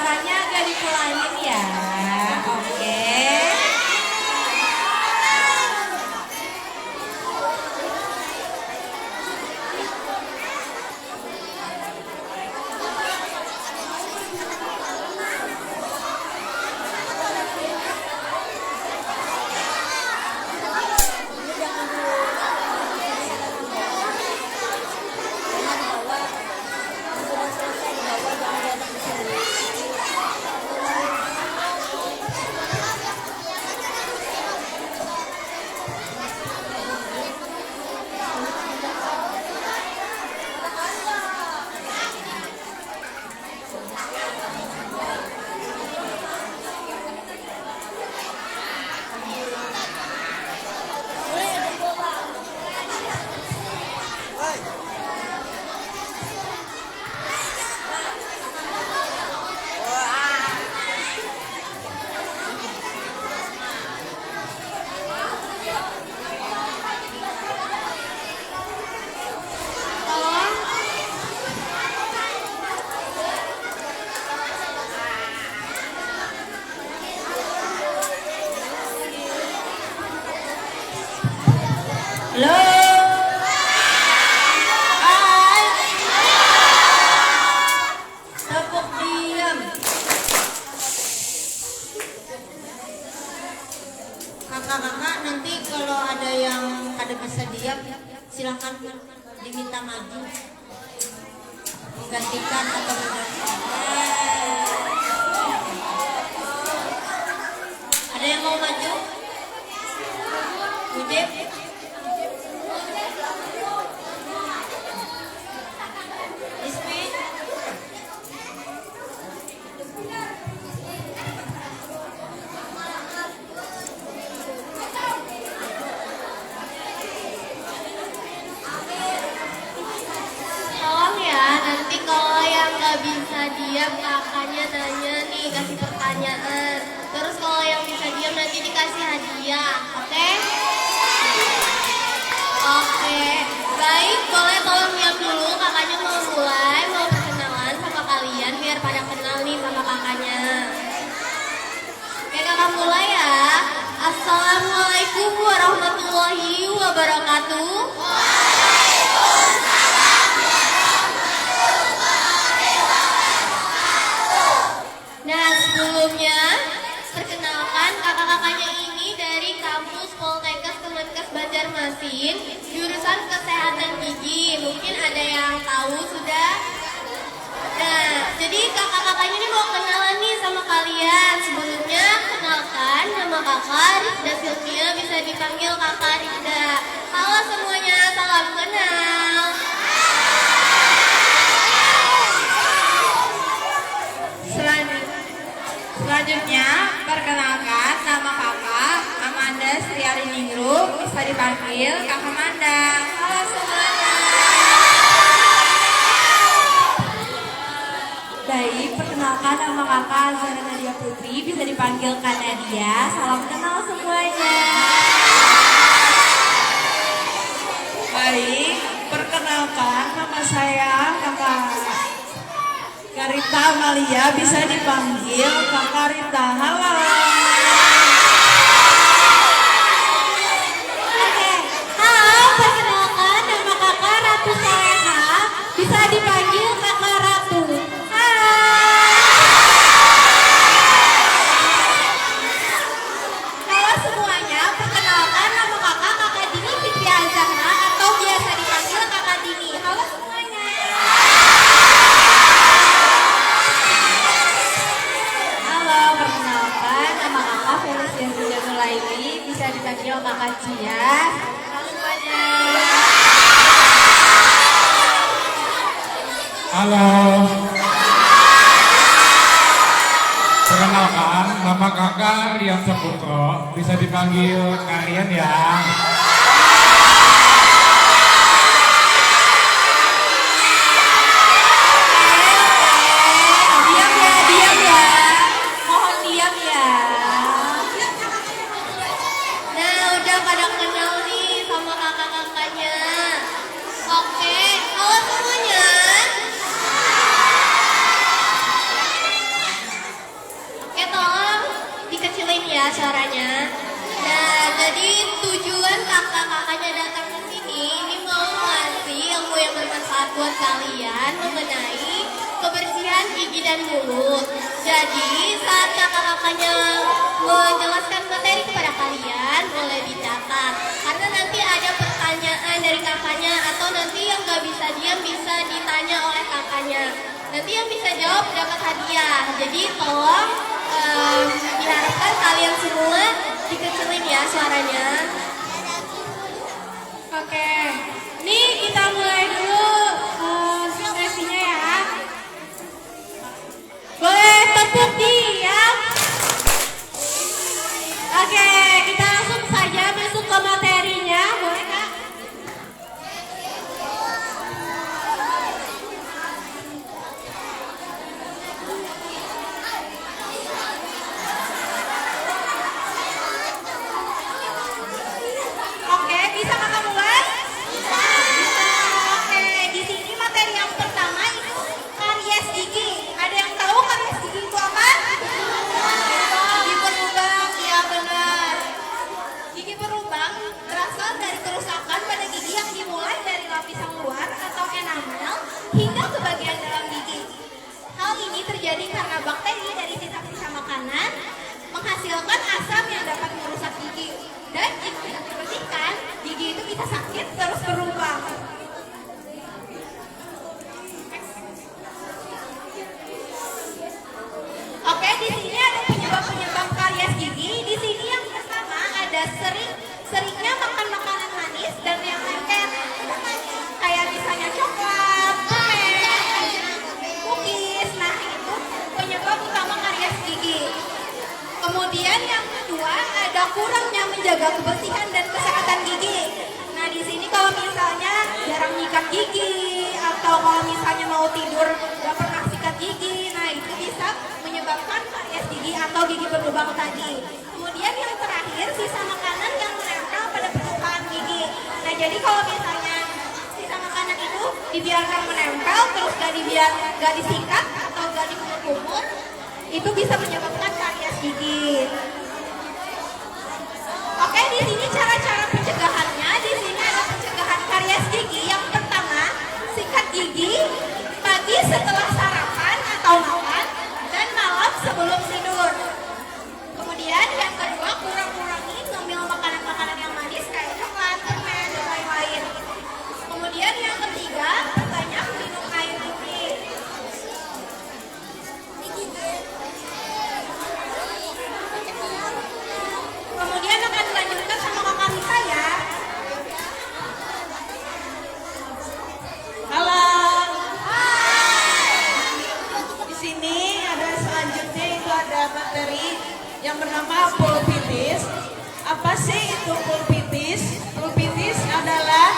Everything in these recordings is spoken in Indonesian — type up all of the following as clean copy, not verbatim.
suaranya agak dipelanin ya. Oke. Halo. Hai. Tepuk diam. Kakak-kakak nanti kalau ada yang kada bisa diam, silakan diminta maju. Menggantikan atau menggantikan. Ada yang mau maju? Udip? Bisa diam, kakaknya nanya nih, kasih pertanyaan. Terus kalau yang bisa diam nanti dikasih hadiah, oke? Oke, baik, boleh tolong diam dulu. Kakaknya mau mulai, mau perkenalan sama kalian biar pada kenal nih sama kakaknya. Oke, kakak mulai ya. Assalamualaikum warahmatullahi wabarakatuh. Nah, sebelumnya perkenalkan kakak-kakaknya ini dari kampus Poltekkes Kemenkes Banjarmasin, jurusan Kesehatan Gigi. Mungkin ada yang tahu sudah. Nah, jadi kakak-kakaknya ini mau kenalan nih sama kalian. Sebelumnya kenalkan, nama kakak Rizda Silvia, bisa dipanggil kakak Rizda. Halo semuanya, salam kenal. Selanjutnya, perkenalkan nama kakak Amanda Sriari Ningrum, bisa dipanggil kakak Amanda. Halo semuanya. Baik, perkenalkan nama kakak Zara Nadia Putri, bisa dipanggil Kak Nadia. Salam kenal semuanya. Baik, perkenalkan nama saya kakak Karita Amalia, bisa dipanggil Kakak Rita. Halo. Oke, halo, perkenalkan nama kakak Ratu Soleha, bisa dipanggil kakak Ratu. Halo semuanya, perkenalkan nama kakak Dini Fitri Azahra atau biasa dipanggil kakak Dini. Halo semuanya. Halo, perkenalkan nama kakak Felicia Nulaili, bisa dipanggil kakak Cia. Halo semuanya. Halo. Perkenalkan, nama kakak Rian Saputro, bisa dipanggil Karian ya. Diam ya. Mohon diam ya. Nah, udah pada kenal nih sama kakak-kakaknya. Oke, halo semuanya. buat kalian mengenai kebersihan gigi dan mulut. Jadi saat kakak-kakaknya menjelaskan materi kepada kalian, boleh dicatat. Karena nanti ada pertanyaan dari kakaknya atau nanti yang gak bisa diam bisa ditanya oleh kakaknya. Nanti yang bisa jawab dapat hadiah. Jadi tolong diharapkan kalian semua dikecilin ya suaranya. Oke, nih kita mulai dulu sesinya ya. Boleh tepuk diam. Oke, kita langsung saja masuk ke materinya, boleh Kak? Oke, bisa Kakak mulai? Bisa. Oke, di sini materi yang pertama itu karies gigi. Ada yang tahu karies gigi itu apa? Gigi berlubang, ya benar. Gigi berlubang berasal dari kerusakan pada gigi yang dimulai dari lapisan luar atau enamel hingga ke bagian dalam gigi. Hal ini terjadi karena bakteri dari sisa-sisa makanan menghasilkan asam yang dapat merusak gigi. Dan jika tidak dibersihkan, gigi itu bisa sakit terus berlubang. Oke, di sini ada penyebab-penyebab karies gigi. Di sini yang pertama ada seringnya makan makanan manis dan yang lengket. Kayak misalnya coklat, permen, cookies. Nah, itu penyebab utama karies gigi. Kemudian yang kedua ada kurangnya menjaga kebersihan dan kesehatan gigi. Nah, di sini kalau misalnya jarang nyikat gigi atau kalau misalnya mau tidur gak pernah sikat gigi, nah itu bisa menyebabkan karies gigi atau gigi berlubang tadi. Kemudian yang terakhir sisa makanan yang menempel pada permukaan gigi. Nah, jadi kalau misalnya sisa makanan itu dibiarkan menempel terus gak disikat atau gak dikumur-kumur, itu bisa menyebabkan karies gigi. Oke, di sini cara-cara pencegahannya. Di sini ada pencegahan karies gigi. Yang pertama, sikat gigi pagi setelah sarapan atau makan dan malam sebelum tidur. Kemudian yang kedua, kurang-kurangi ngemil makanan-makanan yang manis kayak coklat, permen, dan lain-lain. Kemudian yang ketiga, banyak minum air putih. Kemudian akan dilanjutkan sama kakak Risa ya. Halo. Di sini ada selanjutnya itu ada materi yang bernama pulpitis. Apa sih itu pulpitis? Pulpitis adalah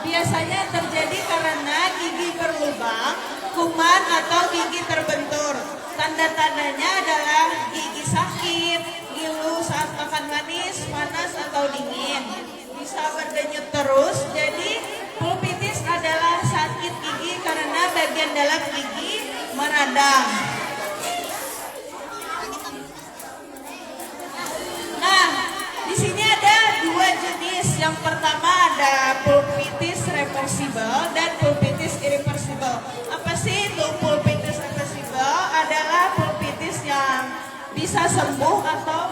biasanya terjadi karena gigi berlubang, kuman atau gigi terbentur. Tanda-tandanya adalah gigi sakit, ngilu saat makan manis, panas atau dingin. Bisa berdenyut terus. Jadi pulpitis adalah sakit gigi karena bagian dalam gigi meradang. Nah, di sini ada dua jenis. Yang pertama ada pulpitis reversible dan pulpitis irreversible. Apa sih itu pulpitis reversible? Adalah pulpitis yang bisa sembuh atau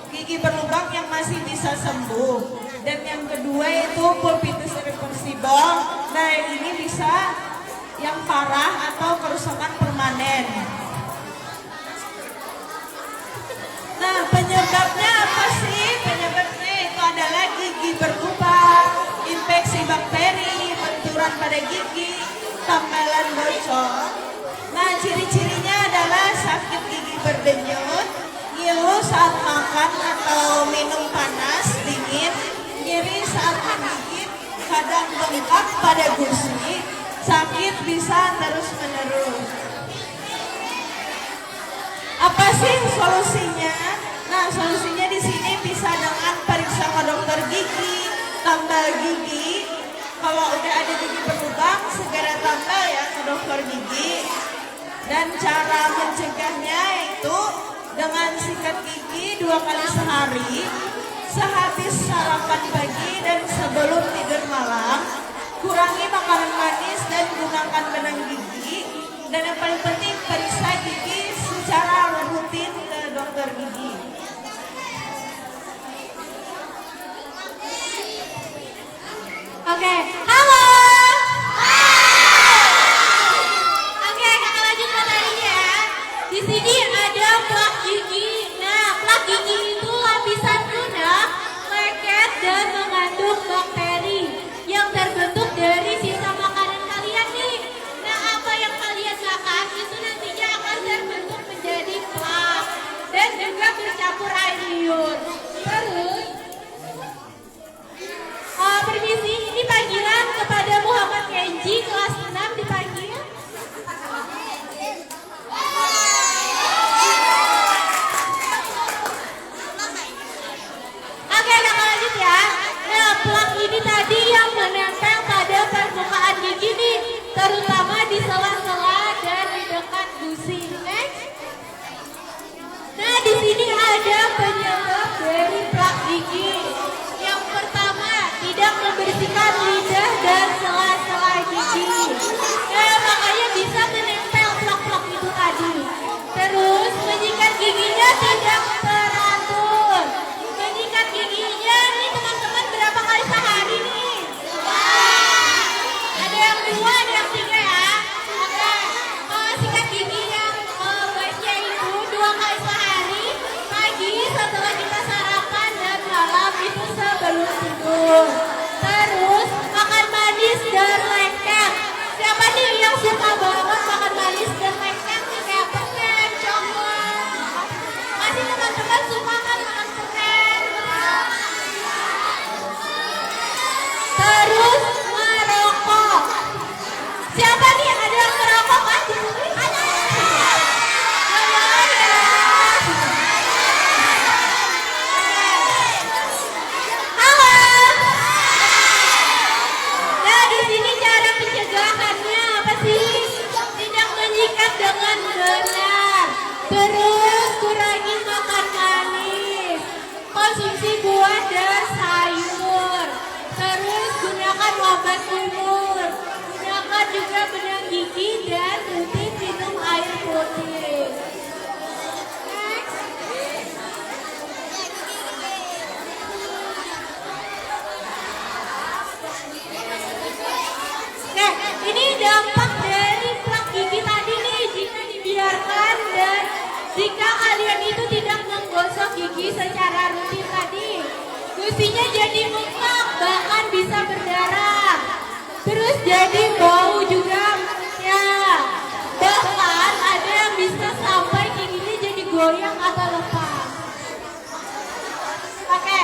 gigi berlubang yang masih bisa sembuh. Dan yang kedua itu pulpitis irreversible. Nah, ini bisa yang parah atau kerusakan permanen. Nah, penyebabnya apa sih? Penyebabnya itu adalah gigi berlubang, infeksi bakteri, benturan pada gigi, tambalan bocor. Nah, ciri-cirinya adalah sakit gigi berdenyut, ngilu saat makan atau minum panas, dingin, nyeri saat menggigit, kadang bengkak pada gusi, sakit bisa terus-menerus. Apa sih solusinya? Nah, solusinya di sini bisa dengan periksa ke dokter gigi, tambal gigi. Kalau udah ada gigi berlubang, segera tambal ya ke dokter gigi. Dan cara mencegahnya itu dengan sikat gigi 2 kali sehari, sehabis sarapan pagi dan sebelum tidur malam. kurangi makanan manis dan gunakan benang gigi. Dan yang paling penting periksa gigi secara rutin ke dokter gigi. Oke, halo. Oke, kakak lanjut materinya. Di sini ada plak gigi. Nah, plak gigi itu lapisan lunak, lengket dan mengandung bakteri yang terbentuk dari sisa makanan kalian nih. Nah, apa yang kalian makan itu nantinya akan terbentuk menjadi plak dan juga bercampur air liur. Terus permisi, ini panggilan kepada Muhammad Kenji kelas 6 dipanggil. Oke, kakak lanjut ya. Nah, plak ini tadi yang menempel pada permukaan gigi nih, terutama di sela-sela dan di dekat gusi. Next. Nah, di sini ada penyebab dari plak gigi. Yang pertama, tidak membersihkan lidah dan sela-sela gigi. Makanya bisa menempel plak-plak itu tadi. Terus, menyikat giginya tidak teratur. Menyikat giginya nih teman-teman berapa kali sehari nih? Ada yang 2, ada yang 3 ya. Oke, sikat gigi yang baiknya itu 2 kali sehari. Pagi setelah kita sarapan dan malam itu sebelum tidur. Terus makan manis dan lengket. Siapa nih yang suka banget makan manis dan lengket nih kayak permen, coklat? Masih teman-teman suka kan makan permen? Terus merokok. Siapa nih ada yang merokok kan di sini? Ada. Halo. Nah, di sini cara pencegahannya apa sih? Tidak menyikat dengan benar. Terus kurangi makan manis. Konsumsi buah dan sayur. Terus gunakan obat kumur. Gunakan juga benang gigi dan rutin minum air putih. Next. Nah, ini dampak dari plak gigi tadi nih jika dibiarkan dan jika kalian itu tidak menggosok gigi secara rutin tadi. Gusinya jadi bengkak, bahkan bisa berdarah. Terus jadi bau juga ya. Bahkan ada yang bisa sampai giginya jadi goyang atau lepas. Oke,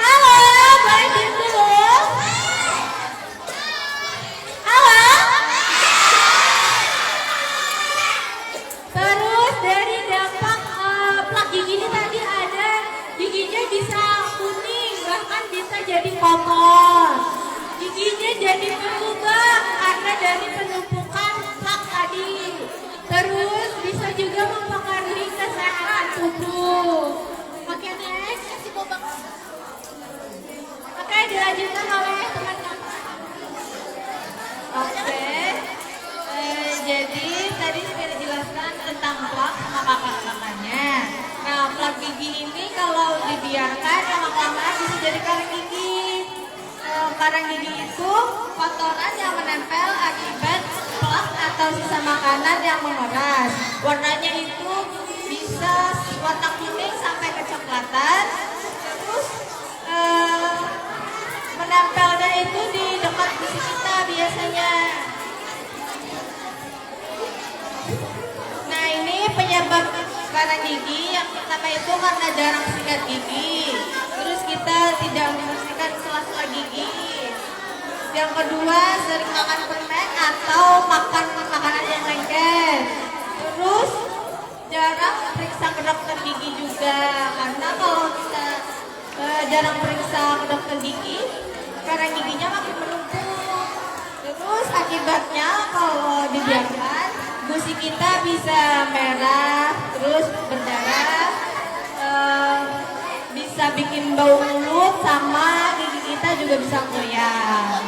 halo, boleh diem dulu? Halo? Terus dari dampak plak gigi ini tadi ada giginya bisa kuning, bahkan bisa jadi kotor. Giginya jadi berlubang karena dari penumpukan plak tadi. Terus bisa juga mempengaruhi kesehatan tubuh. Oke, next. Oke, dilanjutkan oleh teman-teman. Oke, jadi tadi sudah dijelaskan tentang plak sama kakak-kakaknya. Nah, plak gigi ini kalau dibiarkan lama-kelamaan bisa jadi karang gigi. Karang gigi itu kotoran yang menempel akibat plak atau sisa makanan yang mengeras. Warnanya itu bisa warna kuning sampai kecoklatan. Terus menempelnya itu di dekat gusi kita biasanya. Nah, ini penyebab karang gigi. Yang pertama itu karena jarang sikat gigi. Terus kita tidak membersihkan sela-sela gigi. Yang kedua, sering makan permen atau makan makanan yang lengket. Terus jarang periksa ke dokter gigi juga. Karena kalau kita jarang periksa ke dokter gigi, karang giginya makin menumpuk. Terus akibatnya kalau dibiarkan, gusi kita bisa merah, terus berdarah, bisa bikin bau mulut, sama gigi kita juga bisa goyang.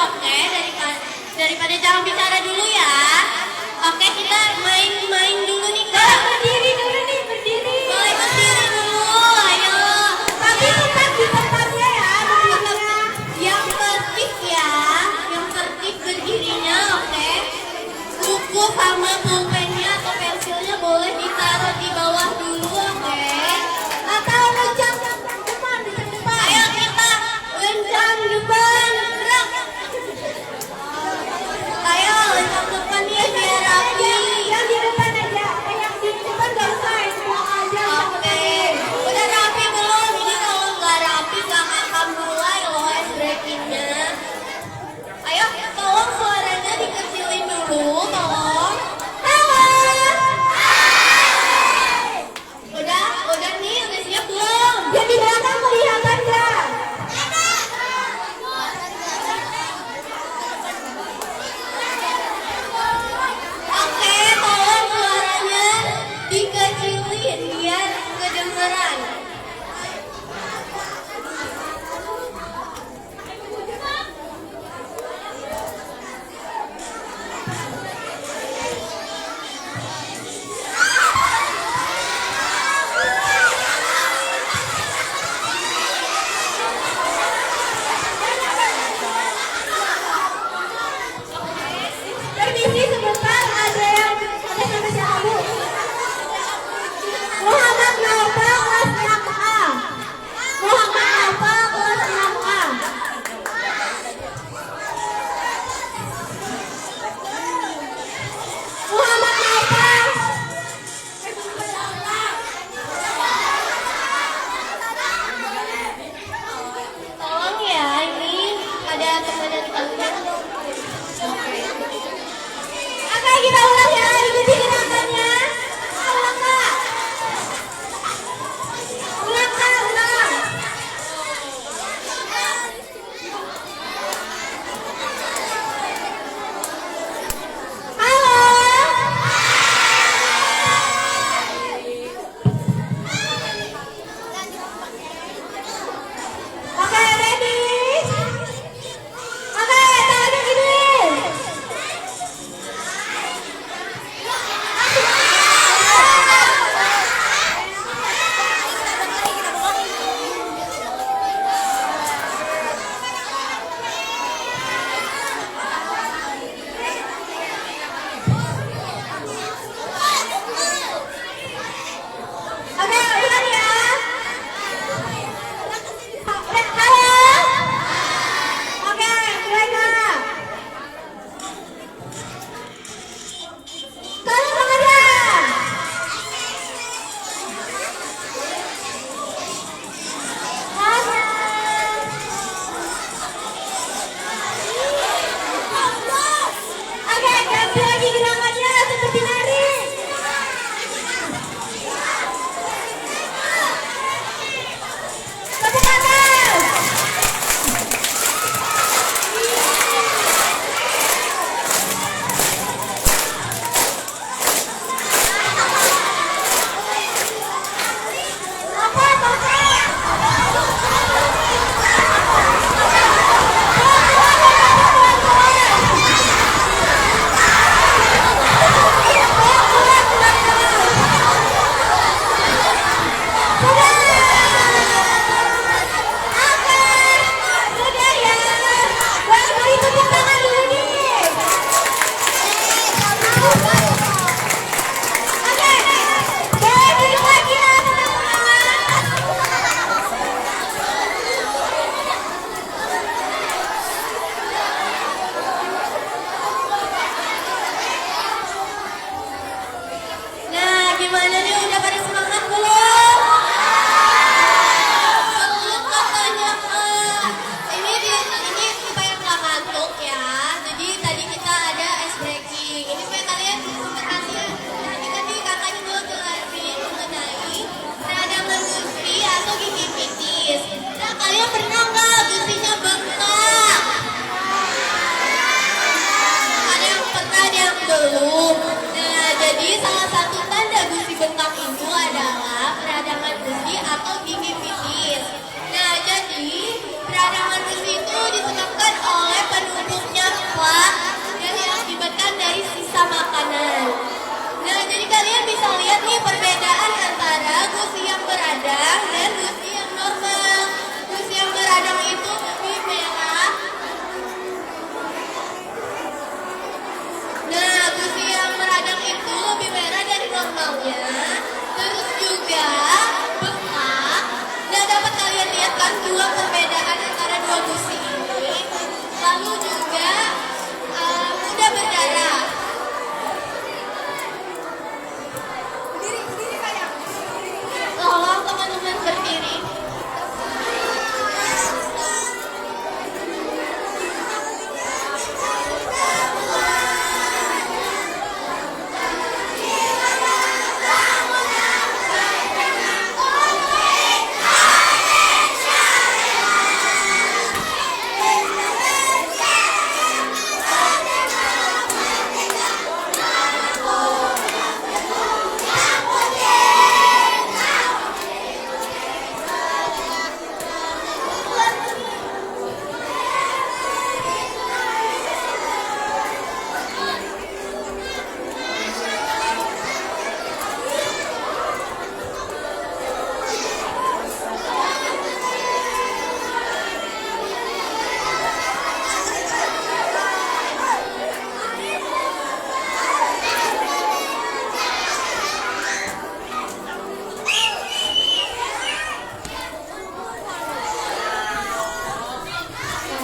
Oke, daripada jangan bicara dulu ya. Oke, kita main dulu nih Kak. Berdiri dulu nih, berdiri. Boleh berdiri dulu, ayo. Tapi tetap di tempatnya ya, berdirinya. Yang tertib ya, yang tertib berdirinya, oke. Buku sama pulpennya atau pensilnya boleh ditaruh di bawah dulu, oke. Atau lencang depan, di depan. Ayo kita lencang depan, gerak. Ayo lencang depan ya biar rapi. Yang di depan aja, yang di depan gak usah, yang di belakang aja. Oke, udah rapi belum? Ini kalau nggak rapi nggak akan mulai loh ice breakingnya. Ayo, tolong suaranya dikecilin dulu, tolong. Halo. Udah nih, udah siap belum? Yang di belakang kelihatan gak? Oke, tolong suaranya dikecilin biar kedengeran. Permisi sebentar, ada sama siapa Bu? Muhammad Naufal kelas 6A. Muhammad Naufal kelas 6A. Muhammad Naufal. Tolong ya, ini ada teman-temannya. Oke, kita ulang ya, ikuti gerakannya. Ulang Kak. Ulang Kak, ulang. Halo. Oke, ready? Oke, tangannya gini. Oke, ulang ya. Halo. Oke, mereka. Tolong pengajar. Oke, ganti lagi gerakannya seperti nari. Tepuk tangan. Sudah ya. Beri tepuk tangan dulu nih. Oke, boleh duduk lagi ya teman-teman. Nah, gimana nih? Udah pada semangat belum? Belum katanya Kak. Ini supaya nggak ngantuk ya. Jadi tadi kita ada ice breaking. Ini supaya kalian perhatian. Tadi kakaknya mau jelasin mengenai peradangan gusi atau gingivitis. Nah, kalian pernah nggak gusinya bengkak? Ada yang pernah, ada yang belum. Nah, jadi salah satu tanda gusi bengkak itu adalah peradangan gusi atau gingivitis. Nah, jadi peradangan gusi itu disebabkan oleh penumpuk beradang dan gusi yang normal. Gusi yang beradang itu lebih merah. Nah, gusi yang beradang itu lebih merah dari normalnya. Terus juga bengkak. Nah, dapat kalian lihat kan dua perbedaan antara dua gusi ini. Lalu juga mudah berdarah. Tolong teman-teman berdiri.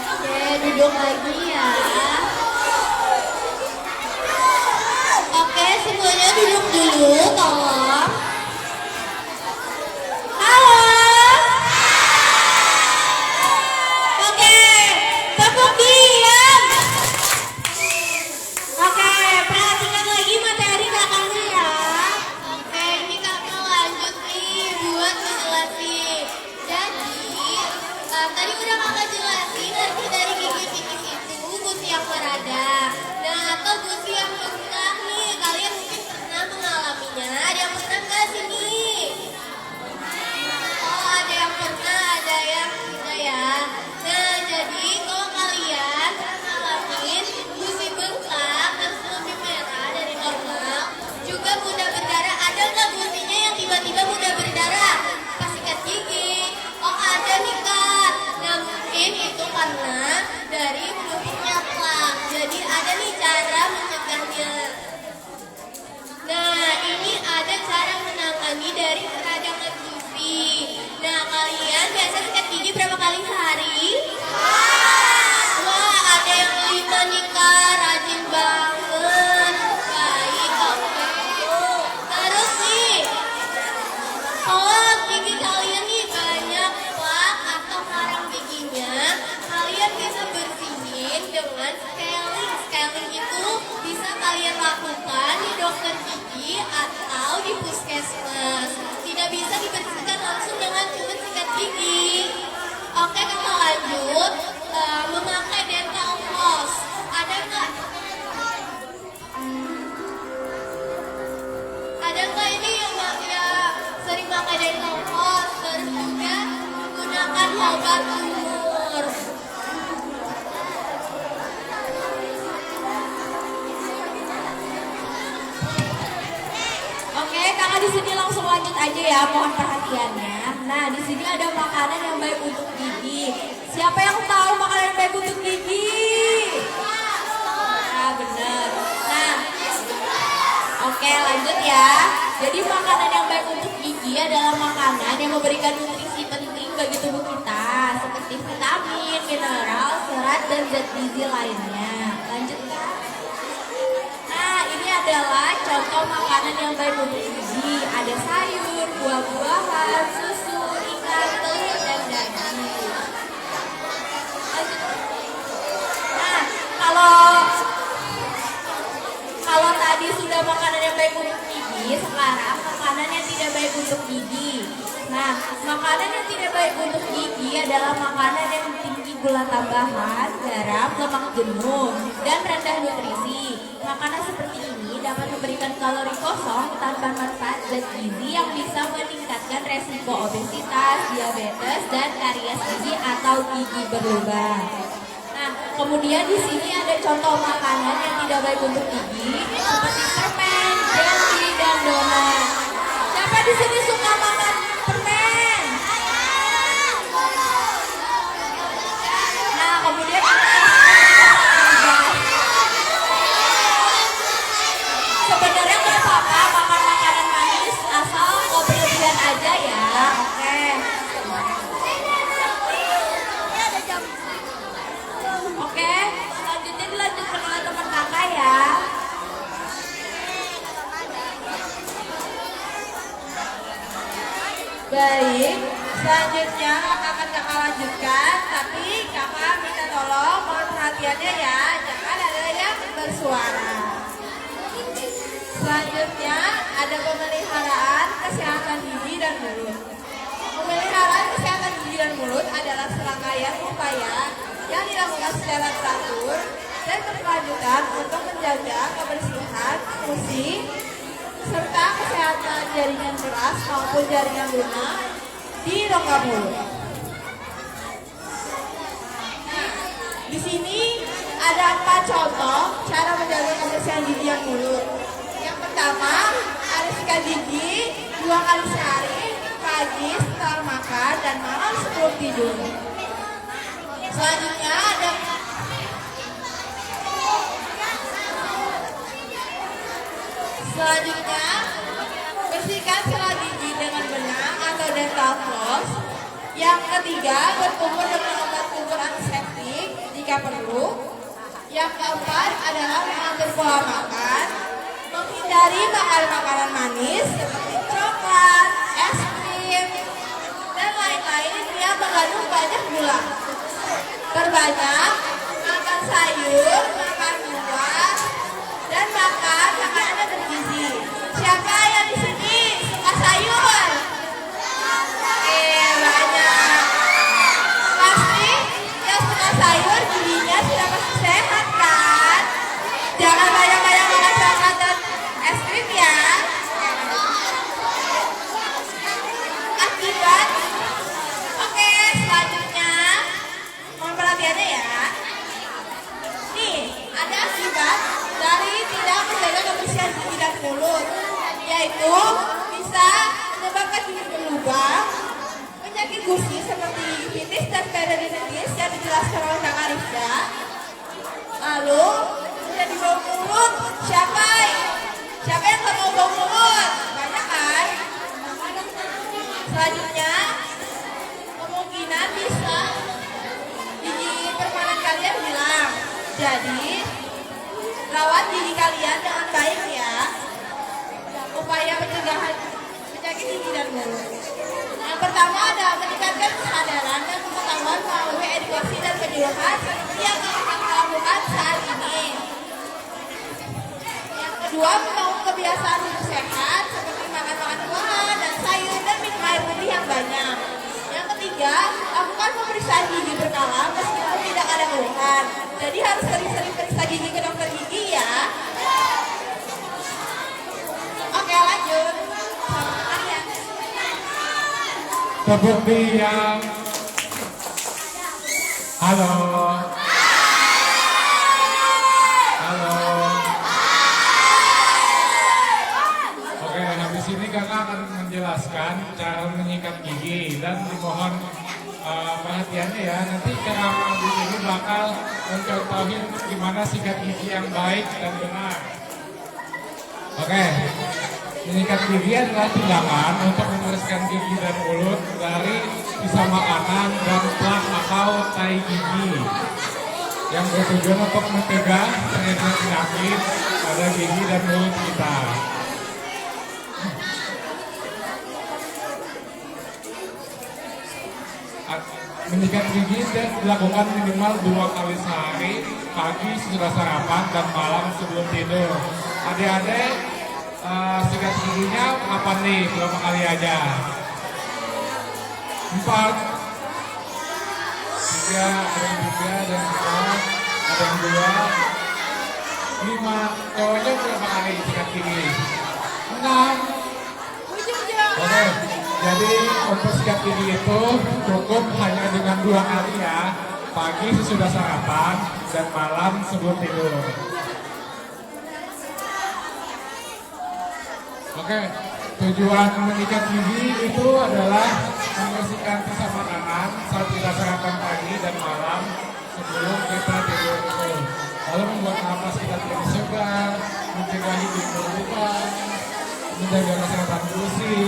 Oke, duduk lagi ya. Oke, semuanya duduk dulu, tolong. Halo. Oke, tepuk diam. Oke, perhatikan lagi materi belakangnya ya. Oke, ini kakak lanjut nih buat ngejelasin. Jadi, tadi udah kakak jelasin arti dari gigi tipis itu gusi yang beradang. Nah, atau gusi yang bengkak nih, kalian mungkin pernah mengalaminya. Ada yang pernah nggak sini? Oh, ada yang pernah, ada yang tidak ya. Nah, jadi kalau kalian ngalamin gusi bengkak terus lebih merah dari normal, juga mudah berdarah, ada nggak gusinya yang tiba-tiba mudah berdarah pas sikat gigi? Oh, ada nih Kak. Nah, mungkin itu karena dari mulutnya plak. Jadi ada nih cara mencegahnya. Nah, ini ada cara menangani dari peradangan gusi. Nah, kalian biasa sikat gigi berapa kali sehari? Wah, ada yang 5 nih Kak, rajin banget. Baik, oke. Terus nih, kalau gigi kalian nih banyak plak atau karang giginya, kalian bisa bersihin dengan scaling. Scaling itu bisa kalian lakukan di dokter gigi atau di puskesmas. Tidak bisa dibersihkan langsung dengan cuma sikat gigi. Oke, kita lanjut memakai dental floss. Ada nggak? Ada nggak ini yang sering pakai dental floss? Terus juga menggunakan obat umur. Oke, kakak di sini langsung lanjut aja ya, mohon perhatiannya. Nah, di sini ada makanan yang baik untuk gigi. Siapa yang tahu makanan yang baik untuk gigi? Nah, benar. Nah, oke lanjut ya. Jadi makanan yang baik untuk gigi adalah makanan yang memberikan nutrisi penting bagi tubuh kita, seperti vitamin, mineral, serat, dan zat gizi lainnya. Lanjut Kak. Nah, ini adalah contoh makanan yang baik untuk gizi. Ada sayur, buah-buahan, susu, ikan, telur, dan daging. Lanjut. Nah, kalau tadi sudah makanan yang baik untuk gigi, sekarang makanan yang tidak baik untuk gigi. Nah, makanan yang tidak baik untuk gigi adalah makanan yang tinggi gula tambahan, garam, lemak jenuh, dan rendah nutrisi. Makanan seperti ini dapat memberikan kalori kosong tanpa manfaat zat gizi yang bisa meningkatkan resiko obesitas, diabetes, dan karies gigi atau gigi berlubang. Nah, kemudian di sini ada contoh makanan yang tidak baik untuk gigi seperti permen, jelly, dan donat. Siapa di sini suka makan permen? Baik, selanjutnya akan kakak lanjutkan, tapi kakak minta tolong mohon perhatiannya ya, jangan ada yang bersuara. Selanjutnya ada pemeliharaan kesehatan gigi dan mulut. Pemeliharaan kesehatan gigi dan mulut adalah serangkaian upaya yang dilakukan secara teratur dan berkelanjutan untuk menjaga kebersihan, fungsi, serta kesehatan jaringan keras maupun jaringan lunak di rongga mulut. Nah, di sini ada 4 contoh cara menjaga kebersihan gigi dan mulut. Yang pertama, ada sikat gigi 2 kali sehari, pagi setelah makan dan malam sebelum tidur. Selanjutnya ada bersihkan sela gigi dengan benang atau dental floss. Yang ketiga, berkumur dengan obat kumur antiseptik jika perlu. Yang keempat adalah mengatur pola makan, menghindari makan makanan manis seperti coklat, es krim, dan lain-lain yang mengandung banyak gula. Perbanyak makan sayur, makan buah, dan makan makanan bergizi. Siapa yang di sini suka sayur? Banyak. Pasti yang suka sayur giginya sudah pasti sehat kan? Jangan banyak-banyak makan coklat dan es krim ya. Akibat. Oke, selanjutnya mohon perhatiannya ya. Nih, ada akibat dari tidak menjaga kebersihan gigi dan mulut, yaitu bisa menyebabkan gigi berlubang, penyakit gusi seperti gigitis dan periodontitis yang dijelaskan oleh Kak Arifda. Lalu menjadi bau mulut. Siapa yang nggak mau bau mulut? Banyak kan? Selanjutnya kemungkinan bisa gigi permanen kalian hilang. Jadi rawat gigi kalian dengan baik ya. Upaya pencegahan penyakit gigi dan mulut. Yang pertama adalah meningkatkan kesadaran dan pengetahuan melalui edukasi dan penyuluhan seperti yang akan lakukan saat ini. Yang kedua, membangun kebiasaan hidup sehat seperti makan buah dan sayur dan minum air putih yang banyak. Yang ketiga, lakukan pemeriksaan gigi berkala meskipun tidak ada keluhan. Jadi harus sering-sering periksa gigi ke dokter gigi ya. Oke, lanjut. Sama kalian. Seperti yang halo. Oke, habis ini kakak akan menjelaskan cara menyikat gigi dan dimohon perhatiannya ya. Nanti kakak di sini bakal mencontohin gimana sikat gigi yang baik dan benar. Oke, menyikat gigi adalah tindakan untuk membersihkan gigi dan mulut dari sisa makanan dan plak atau tai gigi yang bertujuan untuk mencegah terjadinya penyakit pada gigi dan mulut kita. Menyikat gigi dilakukan minimal 2 kali sehari, pagi sesudah sarapan dan malam sebelum tidur. Adik-adik, sikat giginya kapan nih? Berapa kali aja? 4, 3, ada yang 3, ada yang 4, ada yang 2, 5. Cowoknya berapa kali sikat gigi? 6. Oke, jadi untuk sikat gigi itu cukup hanya dengan 2 kali ya. Pagi sesudah sarapan dan malam sebelum tidur. Oke, tujuan menyikat gigi itu adalah membersihkan sisa makanan saat kita sarapan pagi dan malam sebelum kita tidur. Lalu membuat napas kita tidak segar, mencegah gigi berlubang, menjaga kesehatan gusi,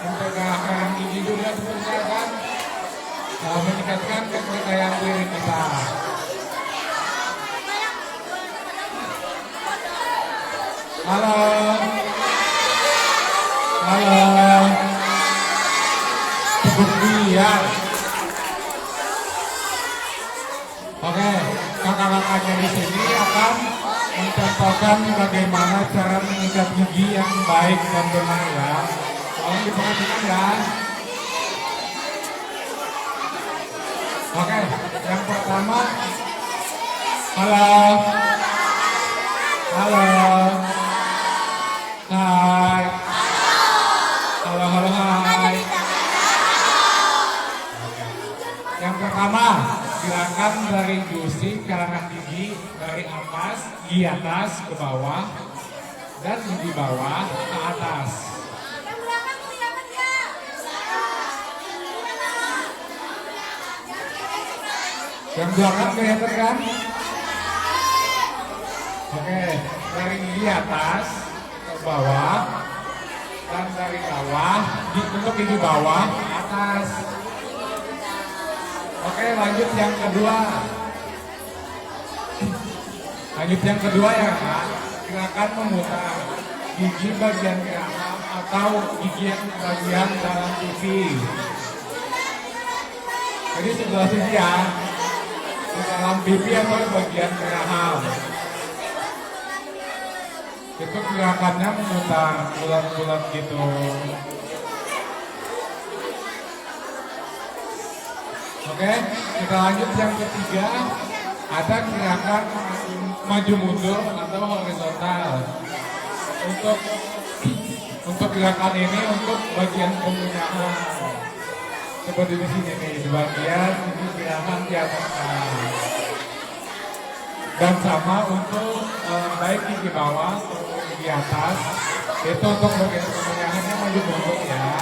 mencegah karang gigi juga diperlukan, meningkatkan kepercayaan diri kita. Halo. berlian. Oke, kakak-kakaknya di sini akan mencontohkan bagaimana cara mengikat gigi yang baik dan benar ya. Tolong diperhatikan ya. Oke, yang pertama, halo, halo, hai, halo, halo, hai. Yang pertama, gerakan dari gusi ke arah gigi dari atas ke bawah dan di bawah ke atas. Yang belakang kelihatan nggak? Yang belakang kelihatan kan? Oke, dari gigi atas ke bawah dan dari bawah untuk gigi bawah ke atas. Oke, lanjut yang kedua. Lanjut yang kedua ya Kak. Gerakan memutar gigi bagian geraham atau gigi yang bagian dalam pipi. Jadi sebelah sini ya. Di dalam pipi atau bagian geraham. Itu gerakannya memutar bulat-bulat gitu. Oke, kita lanjut yang ketiga. Ada gerakan maju mundur atau horizontal. Untuk gerakan ini untuk bagian penggunaan. Seperti di sini nih, di bagian gigi geraham di atas. Dan sama untuk baik gigi bawah atau gigi atas. Itu untuk bagian penggunaannya maju mundur ya.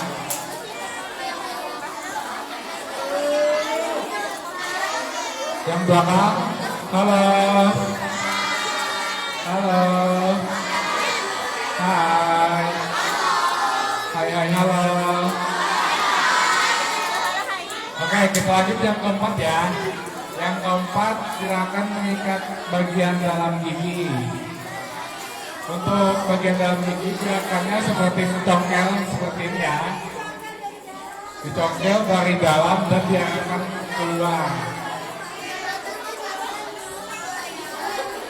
Yang belakang, halo, halo, hai, hai, halo. Oke, kita lanjut yang keempat ya. Yang keempat, gerakan mengikat bagian dalam gigi. Untuk bagian dalam gigi, gerakannya seperti mencongkel seperti ini ya. Dicongkel dari dalam dan diarahkan keluar.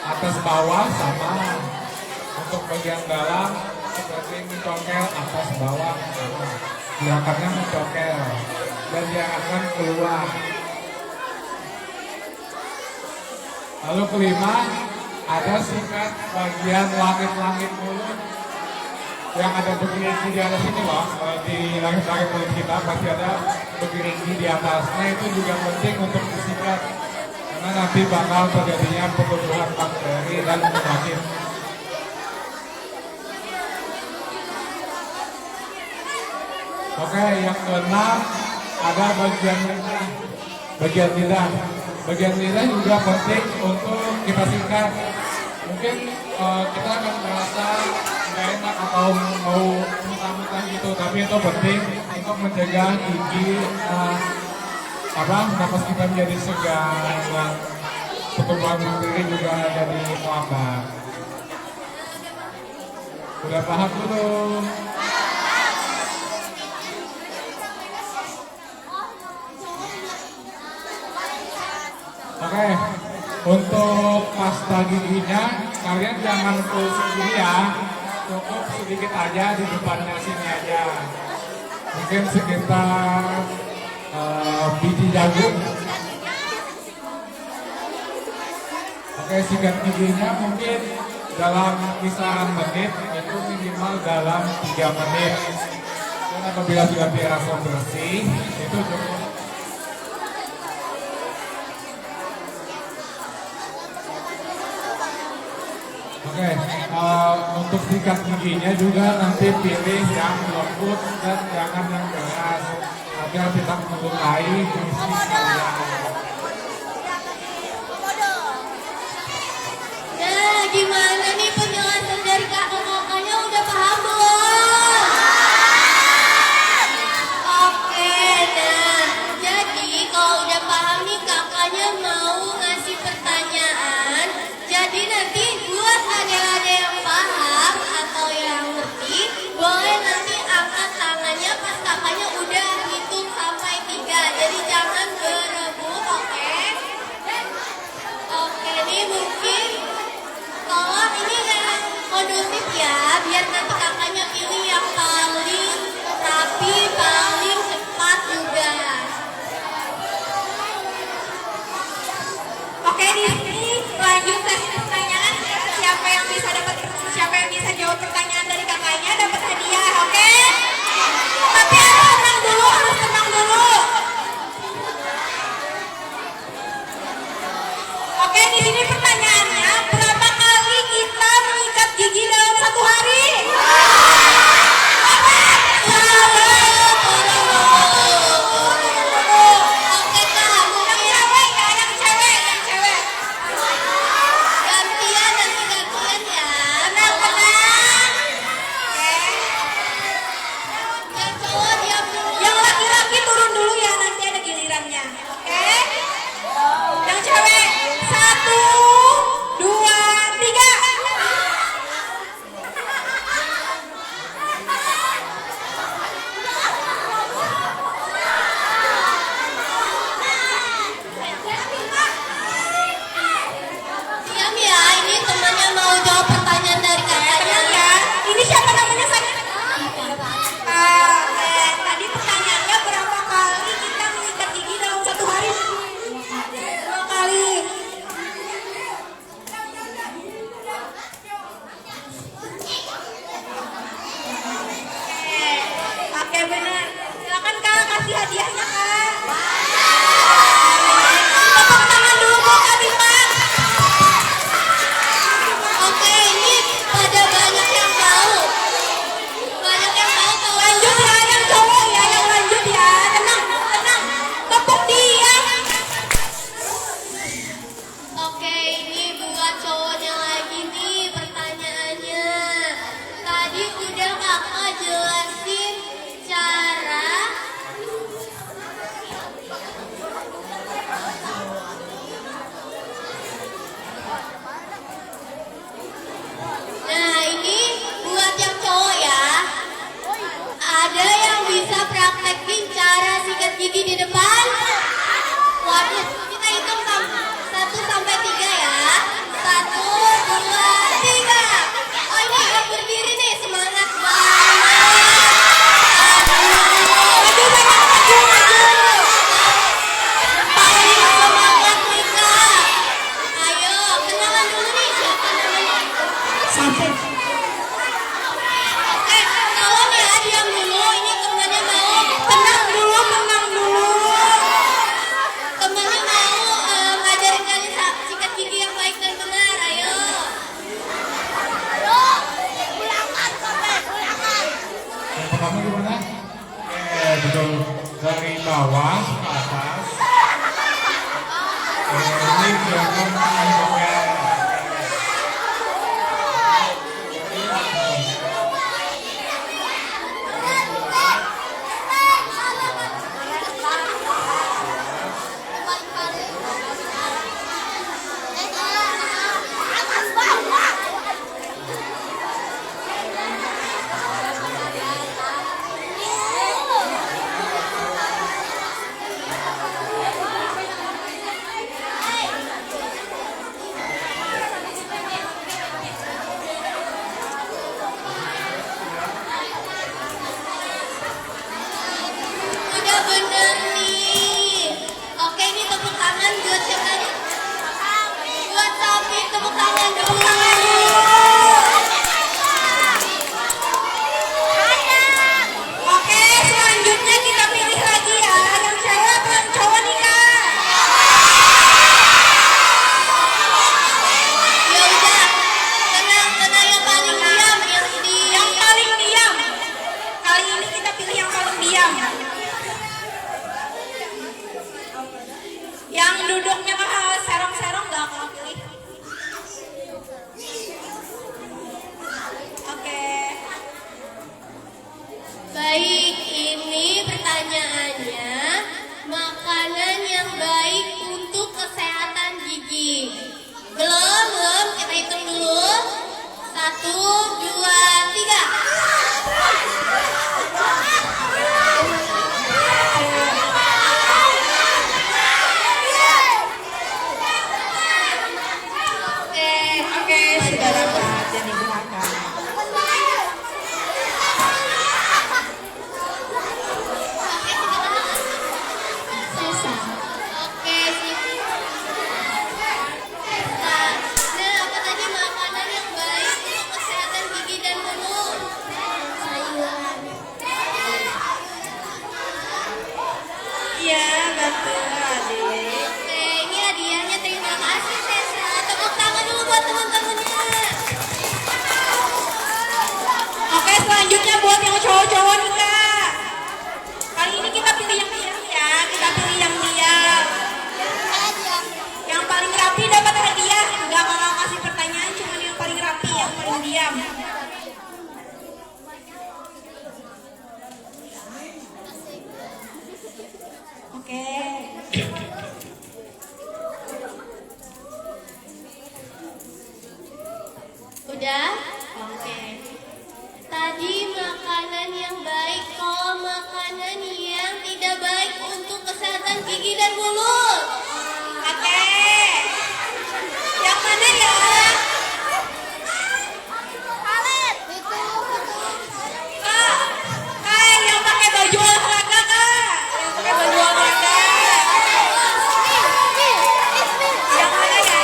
Atas bawah sama. Untuk bagian dalam seperti mencongkel atas bawah sama. Gerakannya mencongkel dan diarahkan keluar. Lalu kelima, ada sikat bagian langit-langit mulut yang ada begini di atas ini loh. Di langit-langit mulut kita pasti ada begini di atas. Nah itu juga penting untuk disikat. Karena nanti bakal terjadinya pertumbuhan bakteri dan penyakit. Oke, yang keenam ada bagian lidah. Bagian lidah juga penting untuk kita sikat. Mungkin kita akan merasa nggak enak atau mau muntah-muntah gitu, tapi itu penting untuk menjaga gigi napas kita menjadi segar dan pertumbuhan bakteri juga jadi melambat. Udah paham belum? Oke, untuk pasta giginya kalian jangan full segini ya, cukup sedikit aja di depannya sini aja. Mungkin sekitar biji jagung. Oke, sikat giginya mungkin dalam kisaran menit, itu minimal dalam 3 menit. Dan apabila sudah dirasa bersih, itu cukup. Oke, untuk sikat giginya juga nanti pilih yang lembut dan jangan yang keras agar tidak melukai fungsi kalian. Nah, gimana nih penjelasan dari kakak-kakaknya, udah paham belum? Oke, nah jadi kalau udah paham nih kakaknya mau ngasih pertanyaan. Jadi nanti buat adik-adik yang paham atau yang ngerti, boleh nanti angkat tangannya pas kakaknya udah hitung sampai biar nanti kakaknya pilih yang paling rapi, paling cepat juga. Oke, di sini lanjut sesi pertanyaan. Siapa yang bisa jawab pertanyaan dari kakaknya dapat hadiah, oke? Tapi harus tenang dulu, Oke, di sini pertanyaannya, berapa kali kita mengikat gigi dalam satu hari? Oke kak, mungkin Yang cewek. gantian nanti gantian ya. Tenang. Yang cowok diam dulu. Yang laki-laki turun dulu ya, nanti ada gilirannya. Oke? Yang cewek, 1, 2, 3. Diam ya, ini temannya mau jawab pertanyaan dari Tenang kakaknya. ya. Ini siapa namanya saya? Tadi pertanyaannya berapa kali kita mengikat gigi dalam satu hari? 2 kali. Oke, benar. Silakan kak, kasih hadiahnya kak. Tepuk tangan dulu Bu, Kak Bima. Oke, ini pada banyak yang tahu. Banyak yang tahu kalau Lanjut ya, yang cowok ya, yang lanjut ya. Tenang. Tepuk dia. Oke, ini buat cowoknya lagi nih pertanyaannya. Tadi udah kakak jelasin cara Nah, ini buat yang cowok ya. Ada yang bisa praktekin cara sikat gigi di depan? Waduh, kita hitung 1 sampai 3 ya. 1, 2, 3. Oh, ini yang berdiri nih, semangat banget. Paling semangat nih kak. Ayo, kenalan dulu nih siapa namanya. Kawan ya, diam dulu. Ini temannya mau. Tenang dulu. Temannya mau ngajarin kalian sikat gigi yang baik dan benar. Ayo. Yang pertama gimana? Betul. Dari bawah ke atas. Ini jangan sampai. Udah bener nih. Oke, ini tepuk tangan buat siapa nih? Buat Safi, tepuk tangan dulu. Oke, selanjutnya kita pilih lagi ya. Yang cewek atau yang cowok nih kak? Ya udah, tenang yang paling diam, Yang paling diam. Kali ini kita pilih yang paling diam. Yang duduknya serong-serong gak aku pilih. Oke. Baik, ini pertanyaannya. Makanan yang baik untuk kesehatan gigi. Belum, kita hitung dulu. 1, 2, 3. Oke, sudah dapat yang digunakan. tangannya. Oke, selanjutnya buat yang cowok-cowok nih Kak. Kali ini kita pilih yang diam ya, kita pilih yang diam. Yang paling rapi dapat hadiah. Enggak kakak kasih pertanyaan, cuma yang paling rapi, yang paling diam. Oke. Udah? Oke. Tadi makanan yang baik, kalau makanan yang tidak baik untuk kesehatan gigi dan mulut. Oke. Yang mana ya? Kak, Kak, yang pakai baju olahraga Kak. Yang pakai baju olahraga. Yang mana ya?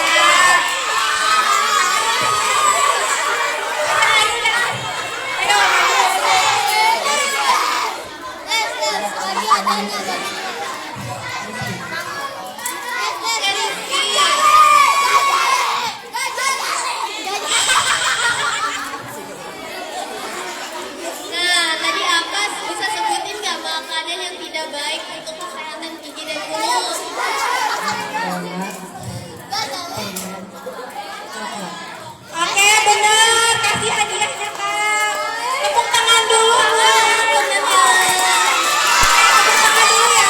Ayo. Nah, tadi apa? Bisa sebutin nggak makanan yang tidak baik untuk kesehatan gigi dan mulut? Oke, benar. Kasih hadiahnya Kak. Tepuk tangan dulu Kak. Tepuk tangan dulu ya.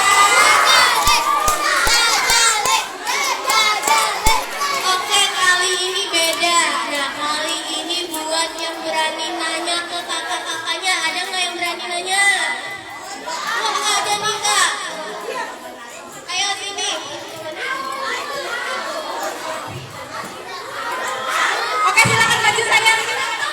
Oke, kali ini beda. Nah, kali ini buat yang berani nanya ke kakak-kakaknya. Ada nggak yang berani nanya? Oh, nggak ada nih, Kak. Ayo sini. Oke, silakan maju sayang. Silakan sayang.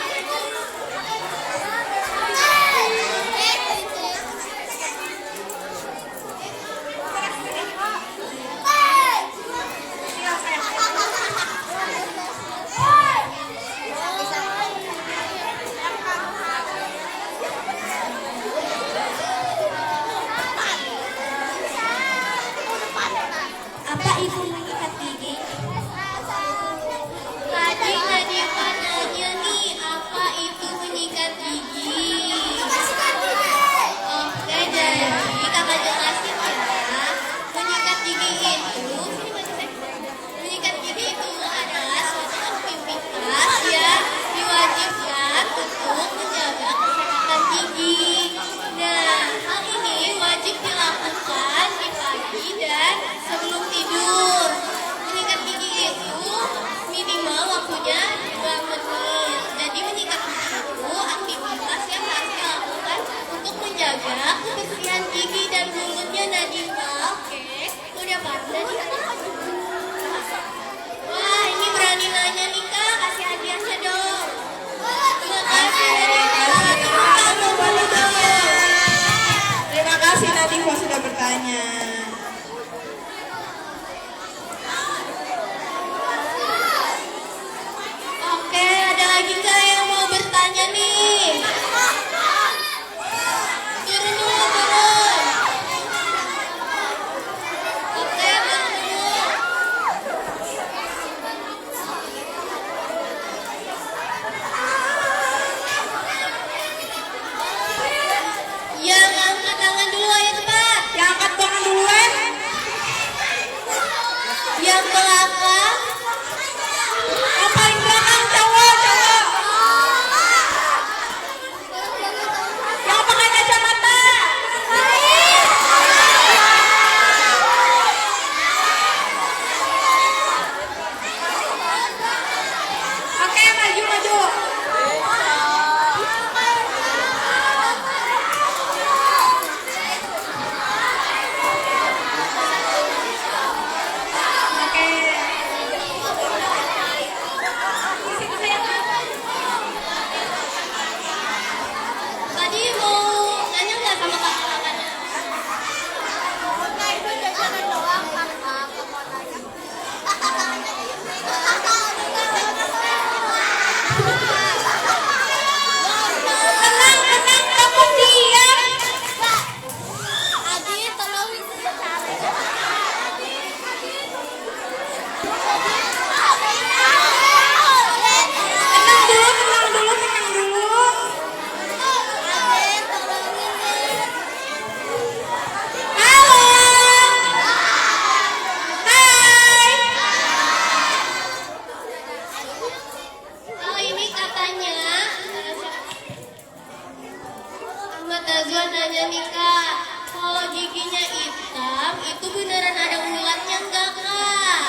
Apa itu mengikat gigi? Tadi Nadifah nanya nih, apa itu menyikat gigi? Oke, jadi kakak jelasin ya. Menyikat gigi itu, menyikat gigi itu adalah suatu aktivitas yang diwajibkan untuk menjaga kesehatan gigi. Nah, hal ini wajib dilakukan di pagi dan sebelum tidur. Menyikat gigi itu minimal waktunya 2 menit. Jadi menyikat gigi itu aktivitas yang harus dilakukan untuk menjaga kebersihan gigi dan mulutnya Nadifah. Oke, udah pada nih. Wah, ini berani nanya nih Kak, kasih hadiahnya dong. Terima kasih Nadifah. Terima kasih Nadifah sudah bertanya. Oke, ada lagi nggak yang mau bertanya nih? Turun dulu, turun. Oke, turun dulu. Yang angkat tangan dulu, ayo cepat. Yang angkat tangan duluan Najwa nanya nih kak, kalau giginya hitam itu beneran ada ulatnya enggak kak?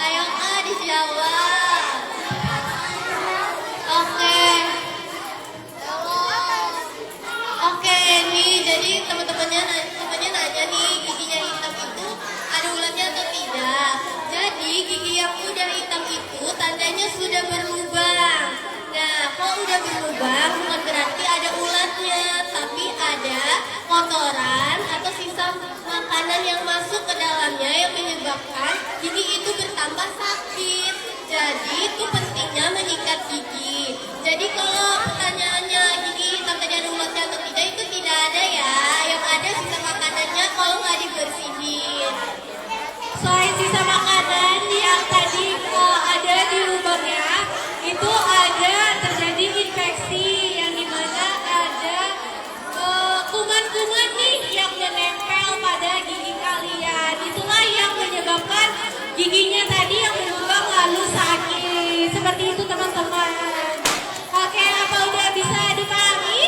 Ayo kak dijawab. Oke. Oke nih, jadi teman-temannya nanya nih giginya hitam itu ada ulatnya atau tidak. Jadi gigi yang udah hitam itu tandanya sudah berlubang. Nah, kalau udah berlubang bukan berarti ada ulatnya, tapi ada kotoran atau sisa makanan yang masuk ke dalamnya yang menyebabkan gigi itu bertambah sakit. Jadi itu pentingnya menyikat gigi. Jadi kalau pertanyaannya gigi hitam tadi ada ulatnya atau tidak, itu tidak ada ya. Yang ada sisa makanannya kalau nggak dibersihin. Selain sisa makanan yang tadi ada di lubangnya, itu ada terjadi infeksi yang dimana ada kuman-kuman nih yang menempel pada gigi kalian. Itulah yang menyebabkan giginya tadi yang berlubang lalu sakit. Seperti itu teman-teman. Oke, apa udah bisa dipahami?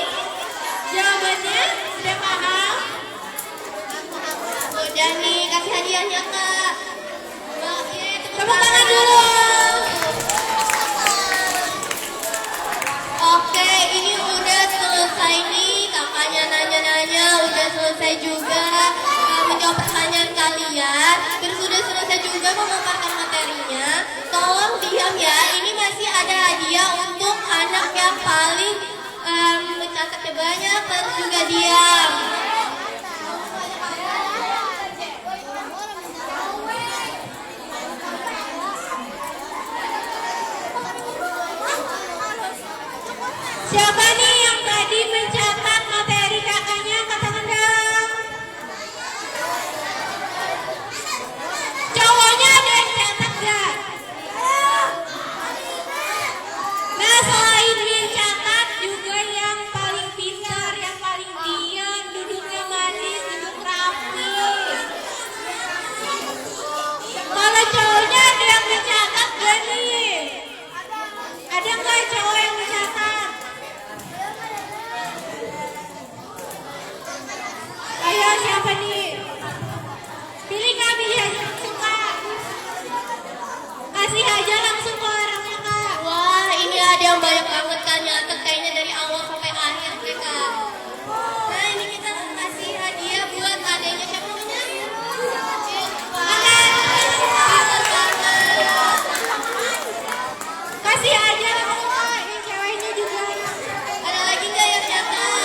Jawabannya sudah paham? Udah nih, kasih hadiahnya kak. Tepuk tangan dulu. Oke, ini udah selesai nih. Kakaknya nanya-nanya, udah selesai juga menjawab pertanyaan kalian. Terus udah selesai juga memaparkan materinya. Tolong diam ya, ini masih ada hadiah untuk anak yang paling mencatatnya banyak, terus juga diam. Siapa nih yang tadi mencatat materi kakaknya? Angkat tangan dong. Cowoknya ada yang catat gak? Nah, selain mencatat juga yang paling pintar, yang paling diam, duduknya manis, duduk rapi. Kalau cowoknya ada yang mencatat gak nih? Ada nggak cowok yang mencatat? Ayo siapa nih? Pilih kak, pilih aja langsung kak. Kasih aja langsung ke orangnya kak. Wah, ini ada yang banyak banget kan nyatet kayaknya dari awal sampai akhir deh kak. Nah, ini kita kasih hadiah buat adanya siapa namanya? Kasih aja langsung kak. Yang ceweknya juga. Ada lagi nggak yang nyatet?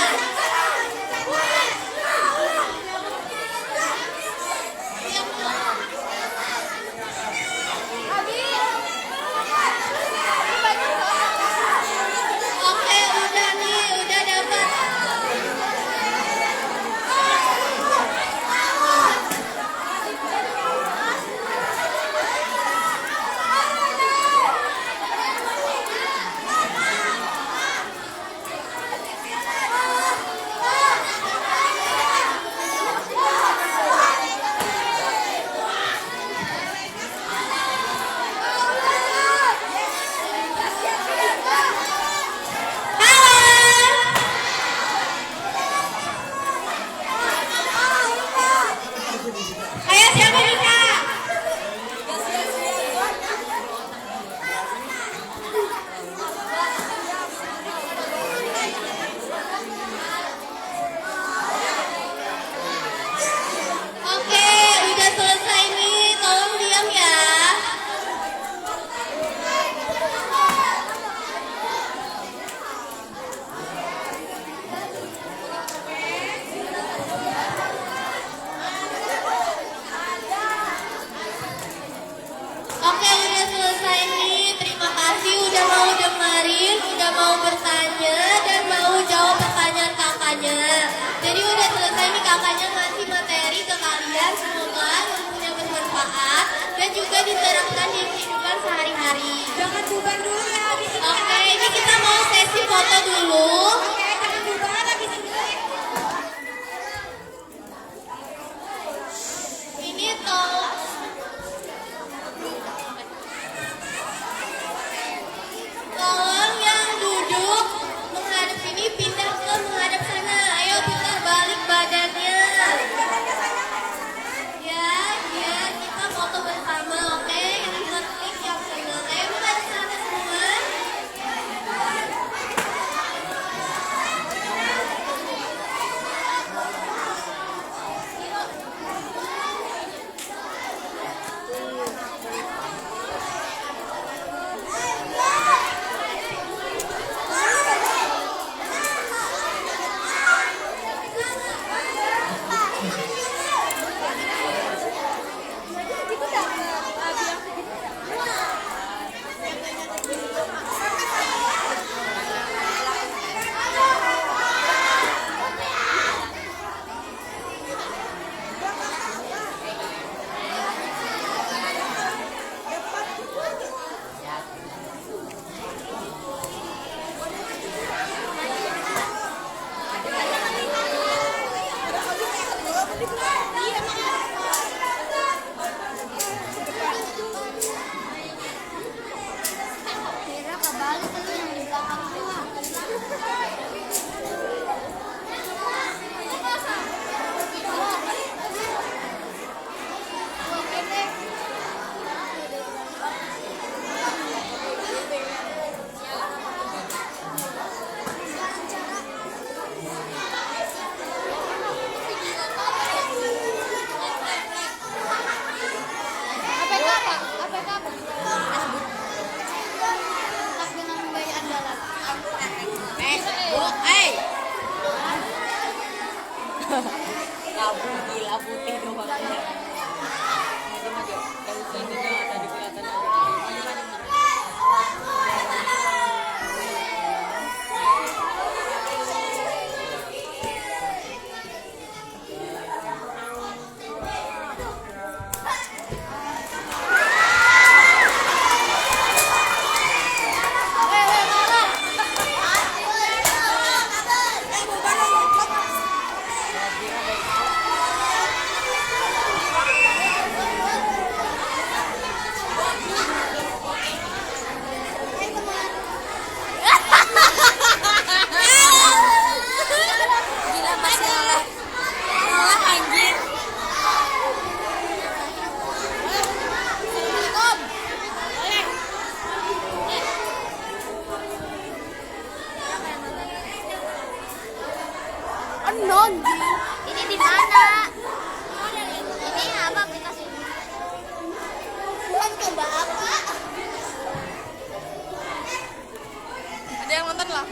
Oke, udah nih, udah dapat. Ayo siapa nih kak? Oke, udah selesai nih. Tolong diam ya. Oke, udah selesai nih. Terima kasih udah mau dengerin, udah mau bertanya, dan mau jawab pertanyaan kakaknya. Jadi udah selesai nih, kakaknya ngasih materi ke kalian. Semoga ilmunya bermanfaat dan juga diterapkan di kehidupan sehari-hari. Jangan bubar dulu ya habis ini. Oke, ini kita mau sesi foto dulu. Oke, jangan bubar habis ini. Ini tolong. Tolong yang duduk menghadap sini pindah ke menghadap sana. Labu gila putih doang. Maju maju. Dari sininya dari kelihatan aja. Maju maju maju. Gila masalah. Masalah anjir. Assalamualaikum. Ini di mana? Ini apa aplikasi? Bukan coba apa? Ada yang nonton lah.